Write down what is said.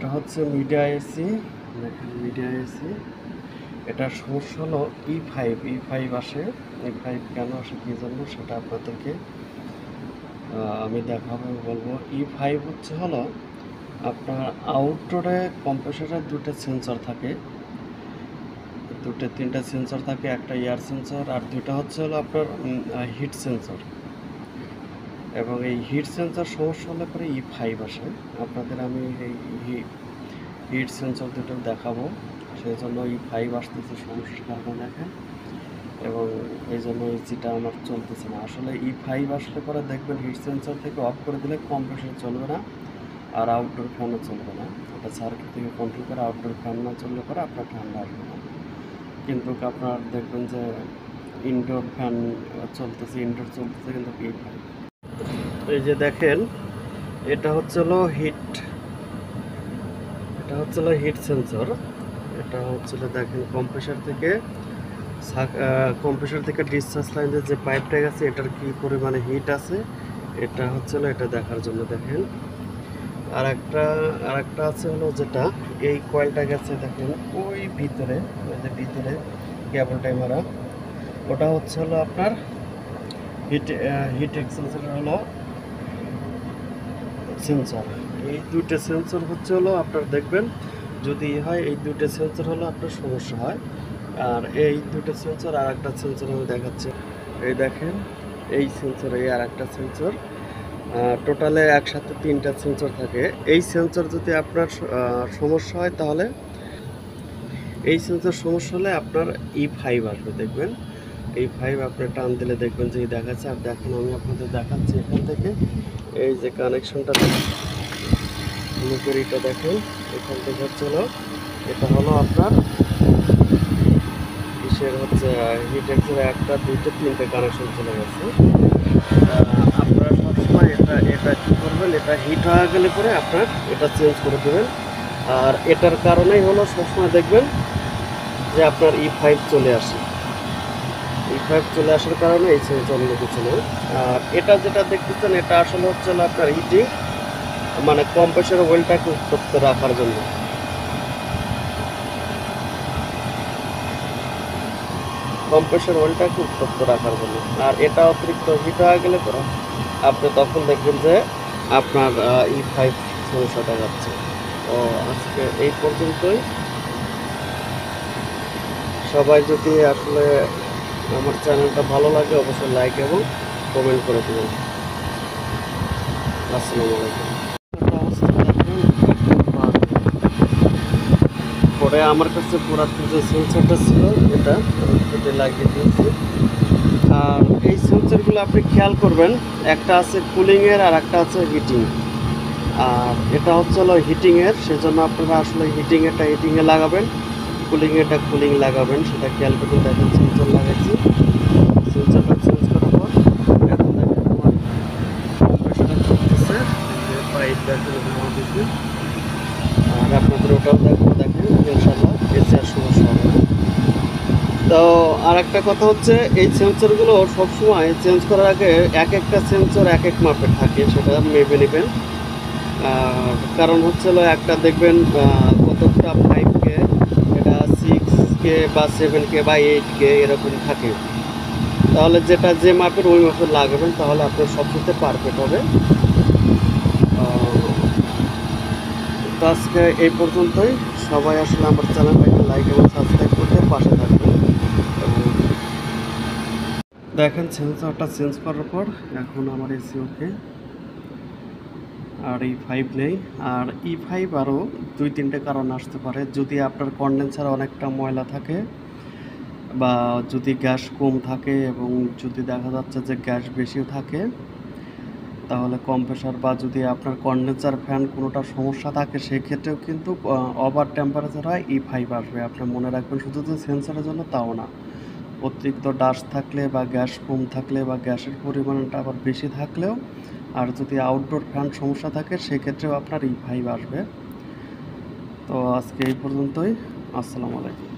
এটা হচ্ছে media AC. দেখেন মিডিয়া এসি, এটার সমস্যা হলো ই5 আসে। ই5 কেন আসে, কী জন্য, সেটা আপনাদেরকে আমি দেখাবো, বলবো। ই5 হলো আপনার আউটডোরে কম্প্রেসরের দুটো সেন্সর থাকে, তিনটা সেন্সর থাকে, একটা এয়ার সেন্সর আর দুইটা হলো আপনার হিট সেন্সর। এবং এই হিট সেন্সর সমস্যা হলে পরে ই5 আসে। আপনাদের আমি এই হিট সেন্সর দুটো দেখাবো, সেই জন্য ই5 আসতেছে সমস্যার কারণে দেখেন। এবং এই জন্য এসিটা আমার চলতেছে না। আসলে ই5 আসলে পরে দেখবেন হিট সেন্সর থেকে অফ করে দিলে কম্প্রেসর চলবে না, আর আউটডোর ফ্যানও চলবে না। ওটা সার্কিট থেকে কন্ট্রোল করে আউটডোর ফ্যান না চললে পরে আপনার ঠান্ডা আসবে না। কিন্তু আপনার দেখবেন যে ইনডোর ফ্যান চলতেছে, কিন্তু ই5। এই যে দেখেন, এটা হলো হিট সেন্সর। এটা দেখেন কম্প্রেসর থেকে ডিসচার্জ লাইনের যে পাইপটা গেছে, এটার কি পরিমাণে হিট আছে, এটা এটা দেখার জন্য দেখেন। আর একটা আছে হলো যেটা এই কয়েলটা গেছে দেখেন ওই ভিতরে, ওই যে ভিতরে কেবলটাই মারা, ওটা হলো আপনার হিট এক্সচেঞ্জার হলো সেন্সর। এই দুইটা সেন্সর হলো আপনার দেখবেন, যদি হয় এই দুইটা সেন্সর হলো আপনার সমস্যা হয়। আর এই দুটো সেন্সর, আর একটা সেন্সর আমি দেখাচ্ছি। এই দেখেন, এই সেন্সর, এই আর একটা সেন্সর, টোটালে একসাথে তিনটা সেন্সর থাকে। এই সেন্সর যদি আপনার সমস্যা হয়, তাহলে এই সেন্সর সমস্যা হলে আপনার ই5 আসবে। দেখবেন ই5 আপনার টান দিলে দেখবেন যে দেখাচ্ছে। আর দেখেন আমি আপনাদের দেখাচ্ছি এখান থেকে, এই যে কানেকশনটা লুকেরিটা দেখেন, এখান থেকে এটা হলো আপনার হিট এক্সের একটা, দুইটা, তিনটে কানেকশন চলে গেছে। আপনারা সবসময় এটা কী করবেন, এটা হিট হয়ে গেলে পরে আপনার এটা চেঞ্জ করে দেবেন। আর এটার কারণেই হলো সবসময় দেখবেন যে আপনার ই5 চলে আসে। ই5 চলে আসার কারণে এই সেন্সরগুলো পিছনে। আর এটা যেটা দেখতেছেন, এটা আসলে আপনার হিটিং, মানে কম্প্রেসর ওয়েলটাকে উত্তপ্ত রাখার জন্য। কম্প্রেসর ওয়েলটাকে উত্তপ্ত রাখার জন্য। আর এটা অতিরিক্ত হিট হয়ে গেলে পরে আপনি তখন দেখবেন যে আপনার ই5 সমস্যা দেখাচ্ছে। তো আজকে এই পর্যন্তই। সবাই যদি আসলে আমার চ্যানেলটা ভালো লাগে, অবশ্যই লাইক এবং কমেন্ট করে দেবেন। আসসালামু আলাইকুম। পরে আমার কাছে পুরাতন যে সেন্সরটা ছিল, এটা আমি কেটে লাগিয়ে দিয়েছি। আর এই সেন্সরগুলো আপনি খেয়াল করবেন, একটা আছে কুলিংয়ের আর একটা আছে হিটিং। আর এটা হলো হিটিংয়ের, সেজন্য আপনারা আসলে হিটিংয়ে লাগাবেন, কুলিংয়েরটা কুলিং লাগাবেন, সেটা খেয়াল করবেন। দেখেন সেন্সর লাগাইছি, সেন্সরটা চেঞ্জ করার পর এখন দেখেন আমার কম্প্রেসরটা চলতেছে, পাইপ দেখেন হাওয়া দিচ্ছে। আর আপনাদের ওটাও দেখেন ইনশাআল্লাহ এসে আর সমস্যা হবে না। তো আর একটা কথা এই সেন্সরগুলো সবসময় চেঞ্জ করার আগে একটা সেন্সর এক মাপের থাকে, সেটা মেপে নেবেন। কারণ একটা দেখবেন কতটা 5K, এটা 6K বা 7K বা 8K এরকম থাকে। তাহলে যে মাপের ওই মাপের লাগাবেন, তাহলে আপনার সবচেয়ে পারফেক্ট হবে। তো আজকে এই পর্যন্তই। সবাই আসলে আমার চ্যানেলটাকে লাইক এবং সাবস্ক্রাইব করতে পাশে থাকবেন। দেখেন সেন্সরটা চেঞ্জ করার পর এখন আমার এসি ওকে, আর ই5 নেই। আর ই5 আরও 2-3টে কারণ আসতে পারে। যদি আপনার কন্ডেন্সার অনেকটা ময়লা থাকে, বা যদি গ্যাস কম থাকে, এবং যদি দেখা যাচ্ছে যে গ্যাস বেশিও থাকে, তাহলে কম্প্রেসর বা যদি আপনার কন্ডেন্সার ফ্যান কোনোটা সমস্যা থাকে, সেক্ষেত্রেও কিন্তু ওভার টেম্পারেচার হয় ই5 আসবে। আপনার মনে রাখবেন, শুধু যে সেন্সরের জন্য তাও না, অতিরিক্ত ডাস্ট থাকলে বা গ্যাস কম থাকলে বা গ্যাসের পরিমাণটা আবার বেশি থাকলেও, আর যদি আউটডোর ফ্যান সমস্যা থাকে, সেক্ষেত্রেও আপনার ই5 আসবে। তো আজকে এই পর্যন্তই। আসসালামু আলাইকুম।